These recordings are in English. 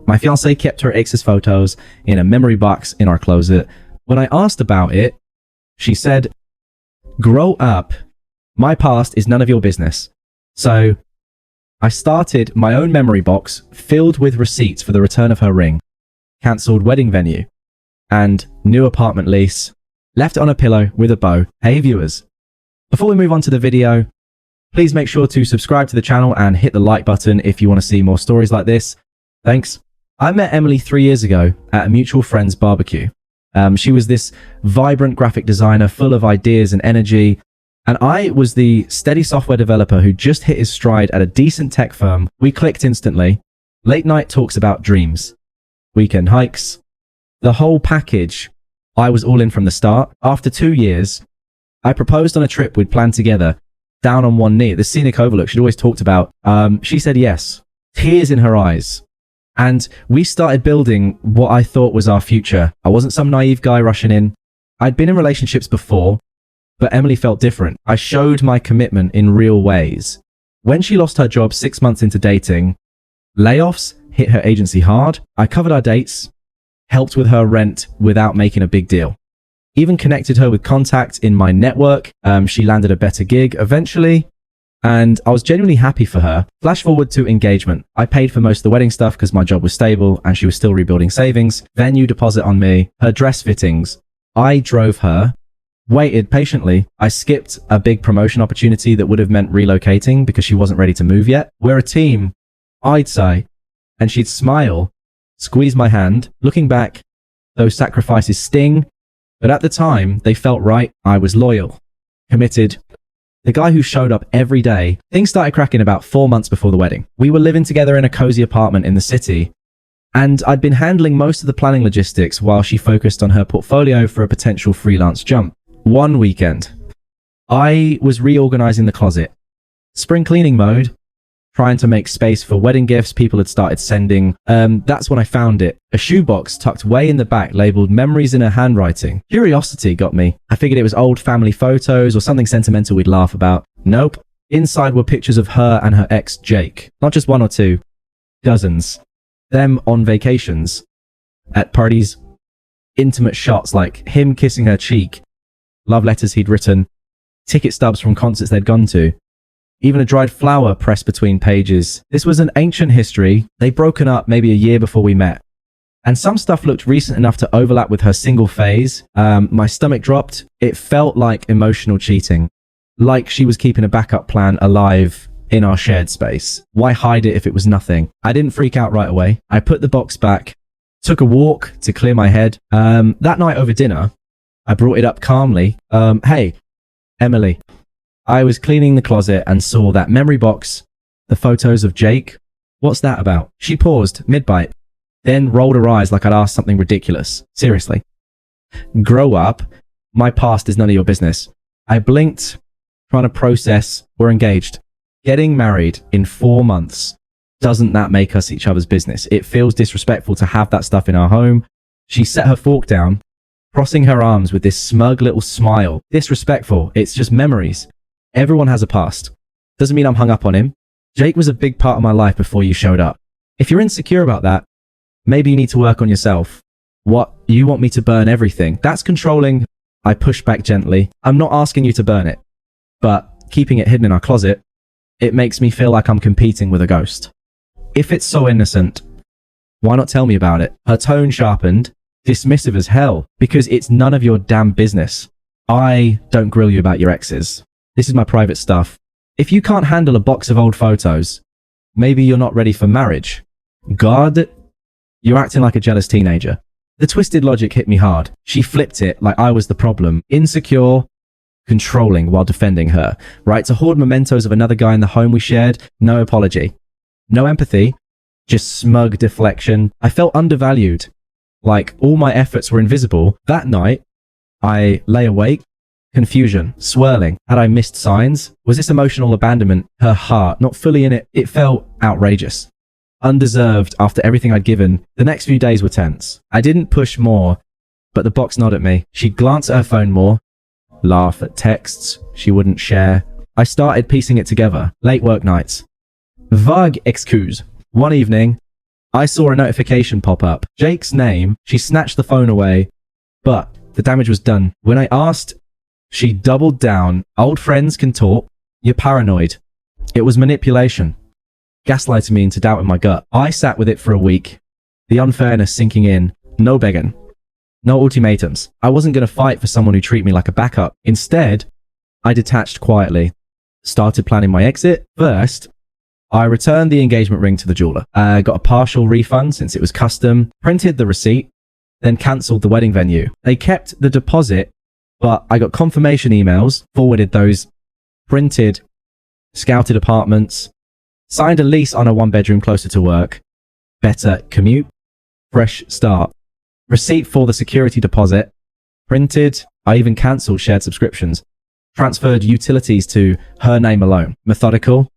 My fiancée kept her ex's photos in a memory box in our closet. When I asked about it, she said, "Grow up. My past is none of your business." So I started my own memory box filled with receipts for the return of her ring, cancelled wedding venue, and new apartment lease. Left it on a pillow with a bow. Hey viewers, before we move on to the video, please make sure to subscribe to the channel and hit the like button if you want to see more stories like this. Thanks. I met Emily 3 years ago at a mutual friend's barbecue. She was this vibrant graphic designer full of ideas and energy, and I was the steady software developer who just hit his stride at a decent tech firm. We clicked instantly. Late night talks about dreams, weekend hikes, the whole package. I was all in from the start. After 2 years, I proposed on a trip we'd planned together, down on one knee at the scenic overlook she'd always talked about. She said yes, tears in her eyes. And we started building what I thought was our future. I wasn't some naive guy rushing in. I'd been in relationships before, but Emily felt different. I showed my commitment in real ways. When she lost her job 6 months into dating, layoffs hit her agency hard. I covered our dates, helped with her rent without making a big deal. Even connected her with contacts in my network. She landed a better gig eventually, and I was genuinely happy for her. Flash forward to engagement. I paid for most of the wedding stuff because my job was stable and she was still rebuilding savings. Venue deposit on me, her dress fittings. I drove her, waited patiently. I skipped a big promotion opportunity that would have meant relocating because she wasn't ready to move yet. We're a team, I'd say. And she'd smile, squeeze my hand. Looking back, those sacrifices sting, but at the time, they felt right. I was loyal, committed, the guy who showed up every day. Things started cracking about 4 months before the wedding. We were living together in a cozy apartment in the city, and I'd been handling most of the planning logistics while she focused on her portfolio for a potential freelance jump. One weekend, I was reorganizing the closet, spring cleaning mode, trying to make space for wedding gifts people had started sending. That's when I found it. A shoebox tucked way in the back labeled memories in her handwriting. Curiosity got me. I figured it was old family photos or something sentimental we'd laugh about. Nope. Inside were pictures of her and her ex, Jake. Not just 1 or 2, dozens. Them on vacations, at parties, intimate shots like him kissing her cheek, love letters he'd written, ticket stubs from concerts they'd gone to. Even a dried flower pressed between pages. This was an ancient history. They'd broken up maybe a year before we met. And some stuff looked recent enough to overlap with her single phase. My stomach dropped. It felt like emotional cheating. Like she was keeping a backup plan alive in our shared space. Why hide it if it was nothing? I didn't freak out right away. I put the box back, took a walk to clear my head. That night over dinner, I brought it up calmly. Hey, Emily. I was cleaning the closet and saw that memory box, the photos of Jake. What's that about? She paused mid-bite, then rolled her eyes like I'd asked something ridiculous. Seriously. Grow up. My past is none of your business. I blinked, trying to process. We're engaged. Getting married in 4 months. Doesn't that make us each other's business? It feels disrespectful to have that stuff in our home. She set her fork down, crossing her arms with this smug little smile. Disrespectful. It's just memories. Everyone has a past. Doesn't mean I'm hung up on him. Jake was a big part of my life before you showed up. If you're insecure about that, maybe you need to work on yourself. What? You want me to burn everything? That's controlling. I pushed back gently. I'm not asking you to burn it, but keeping it hidden in our closet, it makes me feel like I'm competing with a ghost. If it's so innocent, why not tell me about it? Her tone sharpened, dismissive as hell, because it's none of your damn business. I don't grill you about your exes. This is my private stuff. If you can't handle a box of old photos, maybe you're not ready for marriage. God, you're acting like a jealous teenager. The twisted logic hit me hard. She flipped it like I was the problem. Insecure, controlling while defending her. Right, to hoard mementos of another guy in the home we shared, no apology. No empathy, just smug deflection. I felt undervalued, like all my efforts were invisible. That night, I lay awake. Confusion, swirling. Had I missed signs? Was this emotional abandonment? Her heart, not fully in it. It felt outrageous. Undeserved after everything I'd given. The next few days were tense. I didn't push more, but the box nodded at me. She'd glance at her phone more, laugh at texts she wouldn't share. I started piecing it together. Late work nights. Vague excuse. One evening, I saw a notification pop up. Jake's name. She snatched the phone away, but the damage was done. When I asked, she doubled down. Old friends can talk. You're paranoid. It was manipulation. Gaslighting me into doubting my gut. I sat with it for a week. The unfairness sinking in. No begging. No ultimatums. I wasn't going to fight for someone who treated me like a backup. Instead, I detached quietly. Started planning my exit. First, I returned the engagement ring to the jeweler. Got a partial refund since it was custom. Printed the receipt. Then cancelled the wedding venue. They kept the deposit, but I got confirmation emails, forwarded those, printed, scouted apartments, signed a lease on a 1-bedroom closer to work, better commute, fresh start, receipt for the security deposit, printed. I even cancelled shared subscriptions, transferred utilities to her name alone. Methodical,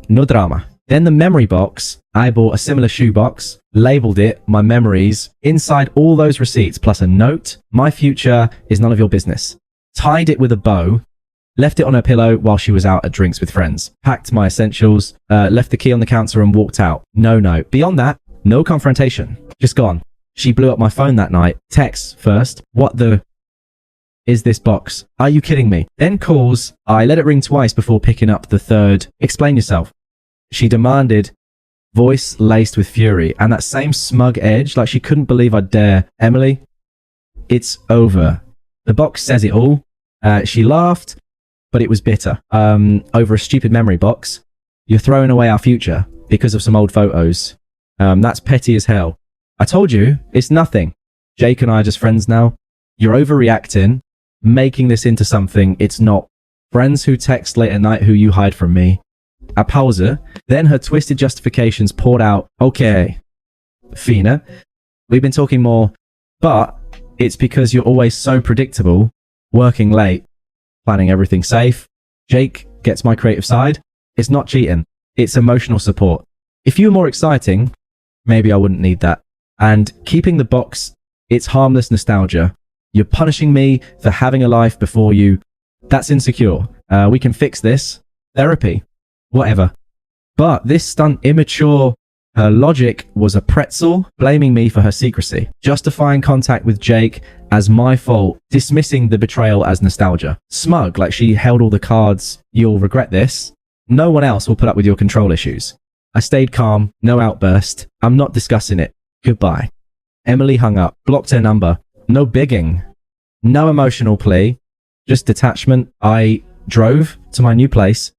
no drama. Then the memory box, I bought a similar shoebox, labeled it my memories, inside all those receipts plus a note, my future is none of your business. Tied it with a bow, left it on her pillow while she was out at drinks with friends, packed my essentials, left the key on the counter and walked out. No note. Beyond that, no confrontation. Just gone. She blew up my phone that night. Texts first. What the is this box? Are you kidding me? Then calls. I let it ring twice before picking up the third. Explain yourself. She demanded, voice laced with fury, and that same smug edge, like she couldn't believe I'd dare. Emily, it's over. The box says it all. She laughed, but it was bitter. Over a stupid memory box. You're throwing away our future because of some old photos. That's petty as hell. I told you, it's nothing. Jake and I are just friends now. You're overreacting, making this into something it's not. Friends who text late at night who you hide from me. A pause. Then her twisted justifications poured out. Okay, Fina, we've been talking more, but it's because you're always so predictable, working late, planning everything safe. Jake gets my creative side. It's not cheating. It's emotional support. If you were more exciting, maybe I wouldn't need that. And keeping the box, it's harmless nostalgia. You're punishing me for having a life before you. That's insecure. We can fix this. Therapy. Whatever. But this stunt immature. Her logic was a pretzel, blaming me for her secrecy, justifying contact with Jake as my fault, dismissing the betrayal as nostalgia. Smug, like she held all the cards. You'll regret this. No one else will put up with your control issues. I stayed calm, no outburst. I'm not discussing it. Goodbye. Emily hung up, blocked her number. No bigging. No emotional plea. Just detachment. I drove to my new place.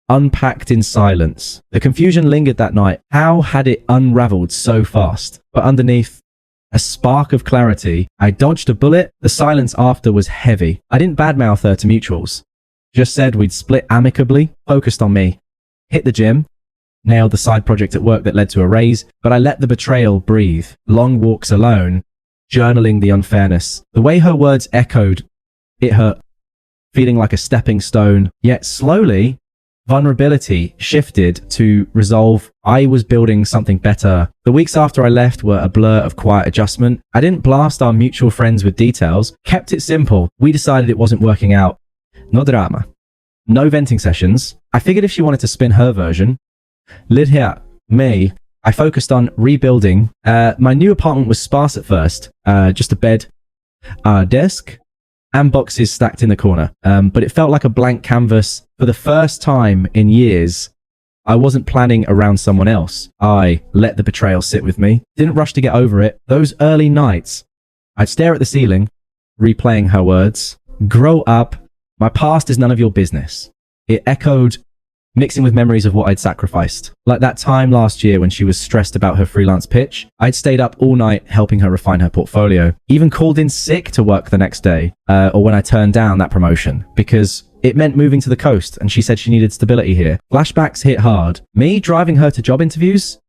Unpacked in silence. The confusion lingered that night. How had it unraveled so fast? But underneath, a spark of clarity. I dodged a bullet. The silence after was heavy. I didn't badmouth her to mutuals. Just said we'd split amicably, focused on me. Hit the gym. Nailed the side project at work that led to a raise. But I let the betrayal breathe. Long walks alone. Journaling the unfairness. The way her words echoed, it hurt. Feeling like a stepping stone. Yet slowly, vulnerability shifted to resolve. I was building something better. The weeks after I left were a blur of quiet adjustment. I didn't blast our mutual friends with details, kept it simple. We decided it wasn't working out. No drama. No venting sessions. I figured if she wanted to spin her version. Lid here, me. I focused on rebuilding. My new apartment was sparse at first. Just a bed, a desk, and boxes stacked in the corner. But it felt like a blank canvas. For the first time in years, I wasn't planning around someone else. I let the betrayal sit with me. Didn't rush to get over it. Those early nights, I'd stare at the ceiling, replaying her words. Grow up. My past is none of your business. It echoed, mixing with memories of what I'd sacrificed. Like that time last year when she was stressed about her freelance pitch. I'd stayed up all night helping her refine her portfolio. Even called in sick to work the next day, or when I turned down that promotion, because it meant moving to the coast and she said she needed stability here. Flashbacks hit hard. Me driving her to job interviews,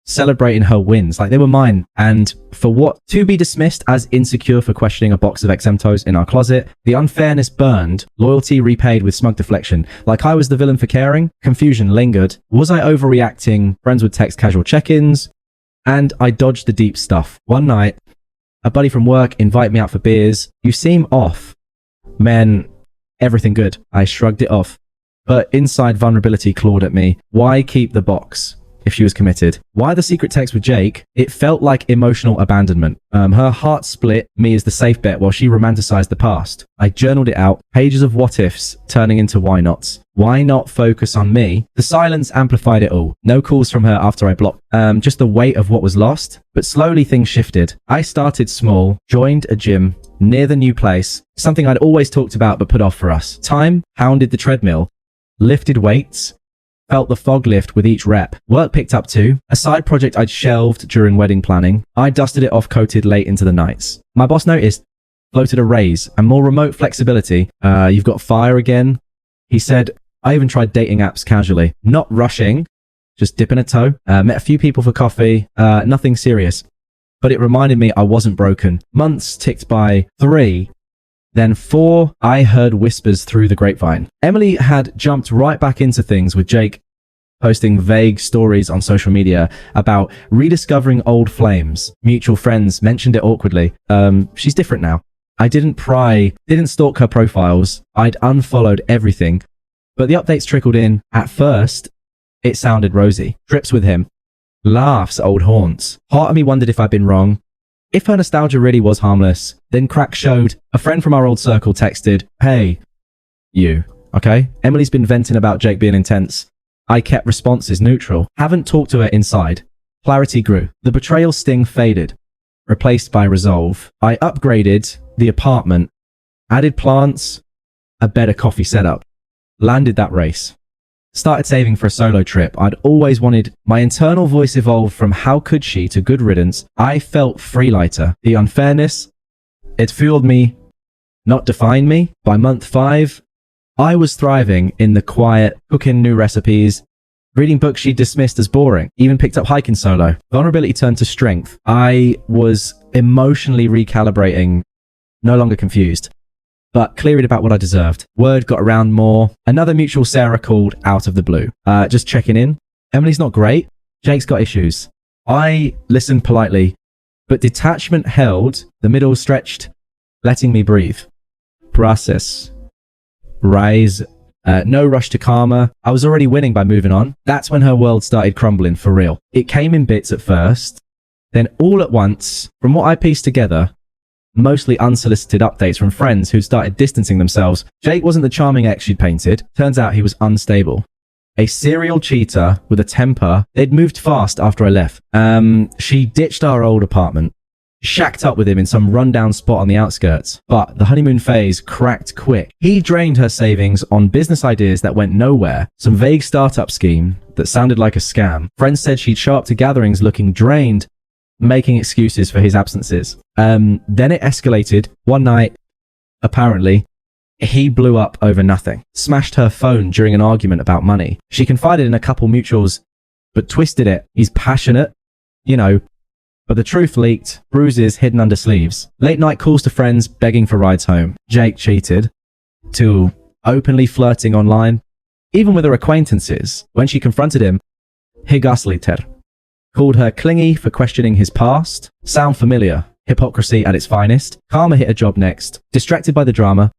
celebrating her wins like they were mine, and for what to be dismissed as insecure for questioning a box of Exemptos in our closet. The unfairness burned, loyalty repaid with smug deflection. Like I was the villain for caring. Confusion lingered. Was I overreacting? Friends would text casual check-ins, and I dodged the deep stuff. One night, a buddy from work invited me out for beers. You seem off. Man, everything good. I shrugged it off, but inside vulnerability clawed at me. Why keep the box? if she was committed. Why the secret text with Jake? It felt like emotional abandonment. Her heart split me as the safe bet while she romanticized the past. I journaled it out, pages of what ifs turning into why nots. Why not focus on me? The silence amplified it all. No calls from her after I blocked. Just the weight of what was lost. But slowly things shifted. I started small, joined a gym near the new place, something I'd always talked about but put off for us. Time pounded the treadmill, lifted weights, felt the fog lift with each rep. Work picked up too. A side project I'd shelved during wedding planning. I dusted it off coated late into the nights. My boss noticed, floated a raise and more remote flexibility. You've got fire again. He said, I even tried dating apps casually. Not rushing, just dipping a toe. Met a few people for coffee. Nothing serious. But it reminded me I wasn't broken. Months ticked by. 3. Then 4, I heard whispers through the grapevine. Emily had jumped right back into things with Jake posting vague stories on social media about rediscovering old flames. Mutual friends mentioned it awkwardly. She's different now. I didn't stalk her profiles. I'd unfollowed everything. But the updates trickled in. At first, it sounded rosy. Trips with him. Laughs at old haunts. Part of me wondered if I'd been wrong. If her nostalgia really was harmless, then crack showed. A friend from our old circle texted, hey, you, okay? Emily's been venting about Jake being intense. I kept responses neutral. Haven't talked to her inside. Clarity grew. The betrayal sting faded, replaced by resolve. I upgraded the apartment, added plants, a better coffee setup, landed that race. Started saving for a solo trip. I'd always wanted. My internal voice evolved from how could she to good riddance. I felt freelighter. The unfairness, it fueled me, not defined me. By month 5, I was thriving in the quiet, cooking new recipes, reading books she dismissed as boring, even picked up hiking solo. Vulnerability turned to strength. I was emotionally recalibrating, no longer confused, but clear-eyed about what I deserved. Word got around more. Another mutual Sarah called out of the blue. Just checking in. Emily's not great. Jake's got issues. I listened politely, but detachment held, the middle stretched, letting me breathe. Process. Rise. No rush to karma. I was already winning by moving on. That's when her world started crumbling for real. It came in bits at first, then all at once, from what I pieced together, mostly unsolicited updates from friends who started distancing themselves. Jake wasn't the charming ex she'd painted. Turns out he was unstable. A serial cheater with a temper. They'd moved fast after I left. She ditched our old apartment, shacked up with him in some rundown spot on the outskirts. But the honeymoon phase cracked quick. He drained her savings on business ideas that went nowhere. Some vague startup scheme that sounded like a scam. Friends said she'd show up to gatherings looking drained, making excuses for his absences. Then it escalated. One night, apparently, he blew up over nothing. Smashed her phone during an argument about money. She confided in a couple mutuals, but twisted it. He's passionate, you know, but the truth leaked. Bruises hidden under sleeves. Late night calls to friends begging for rides home. Jake cheated. To openly flirting online, even with her acquaintances. When she confronted him, he gaslit her. Called her clingy for questioning his past. Sound familiar? Hypocrisy at its finest. Karma hit a job next. Distracted by the drama.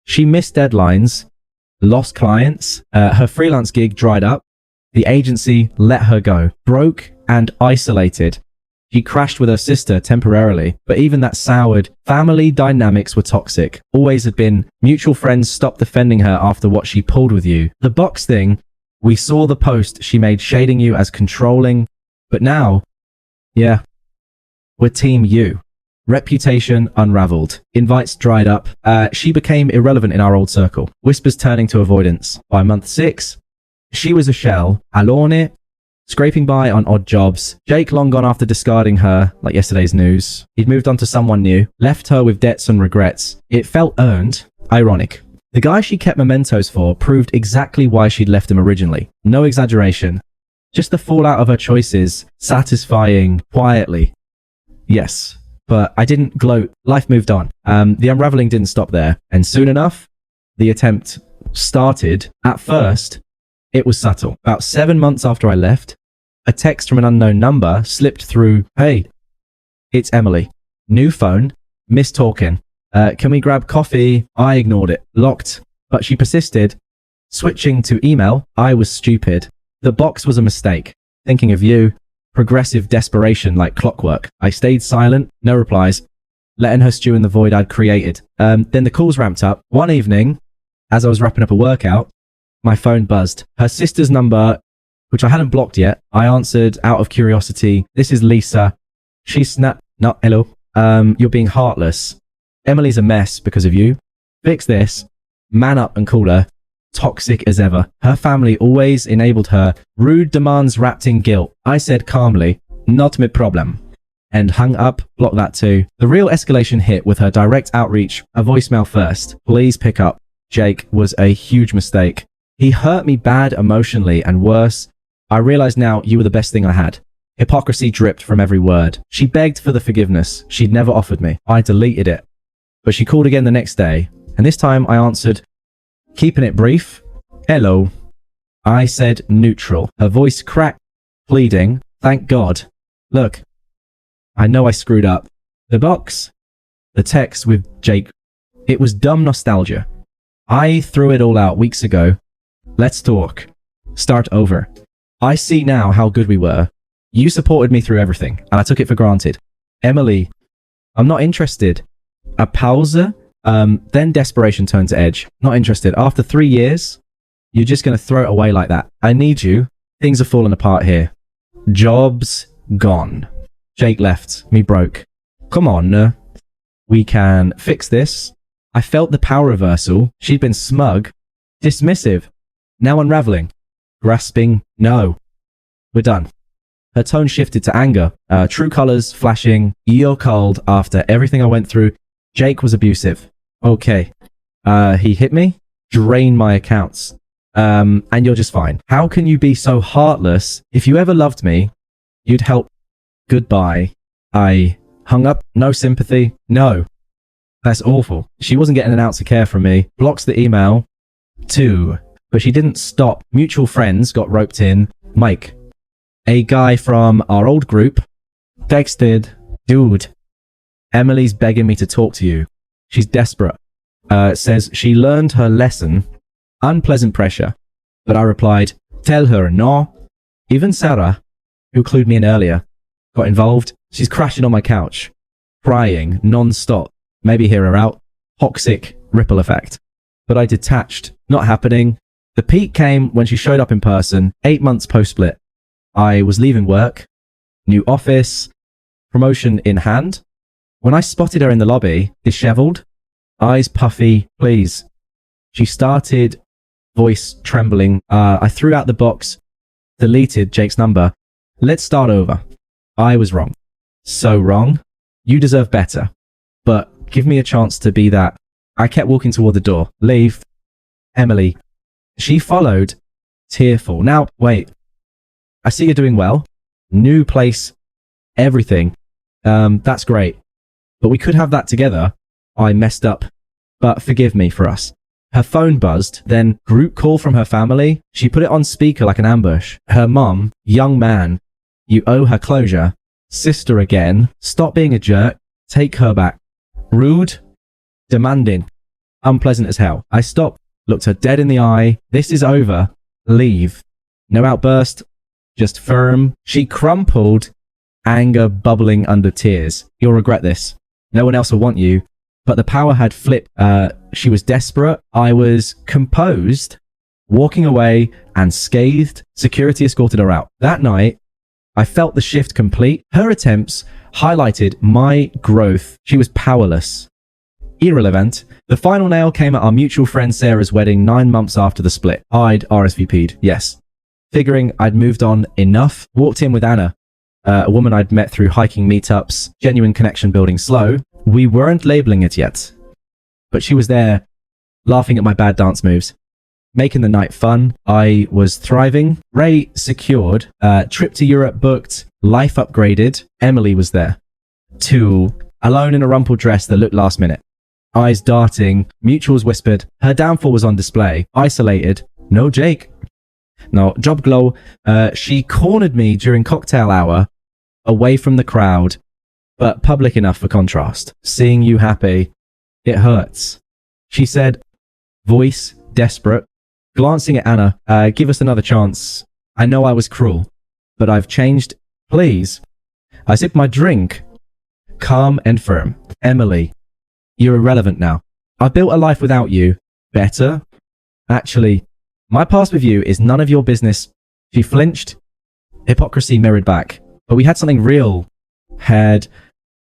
She missed deadlines. Lost clients. Her freelance gig dried up. The agency let her go. Broke and isolated. She crashed with her sister temporarily, but even that soured. Family dynamics were toxic. Always had been. Mutual friends stopped defending her after what she pulled with you. The box thing. We saw the post she made shading you as controlling. But now, yeah, we're Team U. Reputation unraveled. Invites dried up. She became irrelevant in our old circle. Whispers turning to avoidance. By month 6, she was a shell. Alone, scraping by on odd jobs. Jake long gone after discarding her, like yesterday's news. He'd moved on to someone new. Left her with debts and regrets. It felt earned. Ironic. The guy she kept mementos for proved exactly why she'd left him originally. No exaggeration. Just the fallout of her choices, satisfying quietly. Yes, but I didn't gloat. Life moved on. The unraveling didn't stop there. And soon enough, the attempt started. At first, it was subtle. About 7 months after I left, a text from an unknown number slipped through. Hey, it's Emily. New phone. Missed talking. Can we grab coffee? I ignored it. Locked. But she persisted. Switching to email. I was stupid. The box was a mistake. thinking of you. Progressive desperation like clockwork. I stayed silent, no replies, letting her stew in the void I'd created. Then the calls ramped up. One evening, as I was wrapping up a workout, my phone buzzed. Her sister's number, which I hadn't blocked yet. I answered out of curiosity. This is Lisa. She snapped, no, hello. You're being heartless. Emily's a mess because of you. Fix this. Man up and call her. Toxic as ever. Her family always enabled her. Rude demands wrapped in guilt. I said calmly, not my problem. And hung up, blocked that too. The real escalation hit with her direct outreach, a voicemail first. Please pick up. Jake was a huge mistake. He hurt me bad emotionally, and worse, I realize now you were the best thing I had. Hypocrisy dripped from every word. She begged for the forgiveness she'd never offered me. I deleted it. But she called again the next day, and this time I answered, keeping it brief. Hello. I said neutral. Her voice cracked, pleading, thank God. Look, I know I screwed up. The box, the text with Jake, it was dumb nostalgia. I threw it all out weeks ago. Let's talk. Start over. I see now how good we were. You supported me through everything, and I took it for granted. Emily, I'm not interested. A pause. Then desperation turned to edge. Not interested. After 3 years, you're just going to throw it away like that. I need you. Things are falling apart here. Job's gone. Jake left. Me broke. Come on. We can fix this. I felt the power reversal. She'd been smug, dismissive, now unraveling, grasping. No. We're done. Her tone shifted to anger. True colors flashing. You're cold after everything I went through. Jake was abusive. Okay. He hit me, drained my accounts. And you're just fine. How can you be so heartless? If you ever loved me, you'd help. Goodbye. I hung up. No sympathy. No. That's awful. She wasn't getting an ounce of care from me. Blocks the email. 2. But she didn't stop. Mutual friends got roped in. Mike, a guy from our old group, texted, dude, Emily's begging me to talk to you. She's desperate. Says she learned her lesson. Unpleasant pressure. But I replied, tell her no. Even Sarah, who clued me in earlier, got involved. She's crashing on my couch, crying non-stop. Maybe hear her out. Toxic ripple effect. But I detached. Not happening. The peak came when she showed up in person, 8 months post-split. I was leaving work, new office, promotion in hand. When I spotted her in the lobby, disheveled, eyes puffy, please. She started, voice trembling. I threw out the box, deleted Jake's number. Let's start over. I was wrong. So wrong. You deserve better. But give me a chance to be that. I kept walking toward the door. Leave. Emily. She followed, tearful. Now, wait. I see you're doing well. New place. Everything. That's great. But we could have that together. I messed up. But forgive me for us. Her phone buzzed, then group call from her family. She put it on speaker like an ambush. Her mom, young man. You owe her closure. Sister again. Stop being a jerk. Take her back. Rude. Demanding. Unpleasant as hell. I stopped, looked her dead in the eye. This is over. Leave. No outburst. Just firm. She crumpled, anger bubbling under tears. You'll regret this. No one else will want you. But the power had flipped. She was desperate. I was composed, walking away, and scathed. Security escorted her out. That night, I felt the shift complete. Her attempts highlighted my growth. She was powerless. Irrelevant. The final nail came at our mutual friend Sarah's wedding 9 months after the split. I'd RSVP'd, yes. Figuring I'd moved on enough, walked in with Anna, a woman I'd met through hiking meetups, genuine connection building slow. We weren't labeling it yet, but she was there, laughing at my bad dance moves, making the night fun. I was thriving. Ray secured, trip to Europe booked, life upgraded. Emily was there. 2, alone in a rumpled dress that looked last minute. Eyes darting, mutuals whispered. Her downfall was on display. Isolated. No Jake. No, job glow. She cornered me during cocktail hour, away from the crowd, but public enough for contrast. Seeing you happy, it hurts. She said, voice desperate, glancing at Anna, give us another chance. I know I was cruel, but I've changed. Please. I sip my drink, calm and firm. Emily, you're irrelevant now. I built a life without you. Better? Actually, my past with you is none of your business. She flinched. Hypocrisy mirrored back. But we had something real. I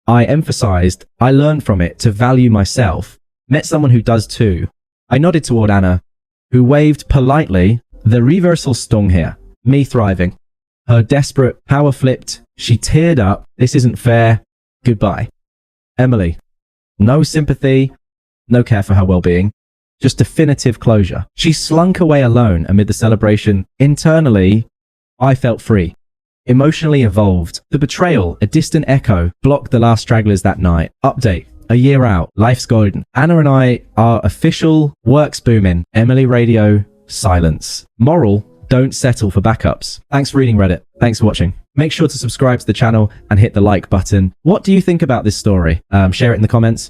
emphasized. I learned from it to value myself. Met someone who does too. I nodded toward Anna, who waved politely. The reversal stung here. Me thriving. Her desperate power flipped. She teared up. This isn't fair. Goodbye. Emily. No sympathy. No care for her well-being. Just definitive closure. She slunk away alone amid the celebration. Internally, I felt free. Emotionally evolved. The betrayal, a distant echo, blocked the last stragglers that night. Update. A year out. Life's golden. Anna and I are official. Work's booming. Emily radio. Silence. Moral. Don't settle for backups. Thanks for reading Reddit. Thanks for watching. Make sure to subscribe to the channel and hit the like button. What do you think about this story? Share it in the comments.